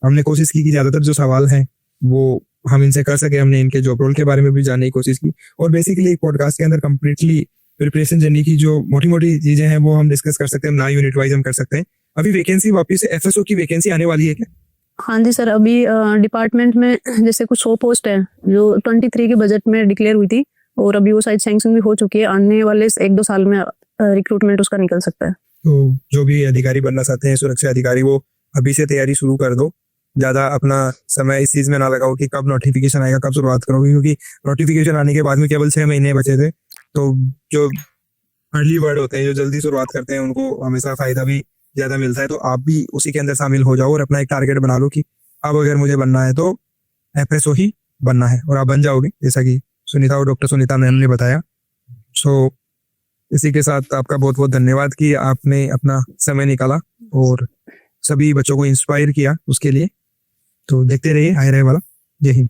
हमने कोशिश की कि ज़्यादातर जो सवाल हैं वो हम इनसे कर सके। हमने इनके जॉब रोल के बारे में भी जानने की कोशिश की और बेसिकली एक पॉडकास्ट के अंदर कंप्लीटली प्रिपरेशन जर्नी की जो मोटी मोटी चीज़ें हैं वो हम डिस्कस कर सकते हैं, ना यूनिट वाइज हम कर सकते हैं। अभी वैकेंसी वापस FSO की वैकेंसी आने वाली है क्या? हाँ जी सर, अभी डिपार्टमेंट में जैसे कुछ 100 पोस्ट है जो 23 के बजट में डिक्लेयर हुई थी और अभी वो शायद सैंक्शन भी हो चुकी है। आने वाले 1-2 साल में रिक्रूटमेंट उसका निकल सकता है। तो जो भी अधिकारी बनना चाहते हैं, सुरक्षा अधिकारी, वो अभी से तैयारी शुरू कर दो। ज़्यादा अपना समय इस चीज़ में ना लगाओ कि कब नोटिफिकेशन आएगा, कब शुरुआत करोगे, क्योंकि नोटिफिकेशन आने के बाद में केवल 6 महीने बचे थे। तो जो अर्ली बर्ड होते हैं, जो जल्दी शुरुआत करते हैं, उनको हमेशा फ़ायदा भी ज़्यादा मिलता है। तो आप भी उसी के अंदर शामिल हो जाओ और अपना एक टारगेट बना लो कि अब अगर मुझे बनना है तो FSO ही बनना है, और आप बन जाओगे, जैसा कि सुनीता और डॉक्टर सुनीता मैम ने बताया। सो इसी के साथ आपका बहुत बहुत धन्यवाद कि आपने अपना समय निकाला और सभी बच्चों को इंस्पायर किया उसके लिए। तो देखते रहिए IRA वाला। जय हिंद।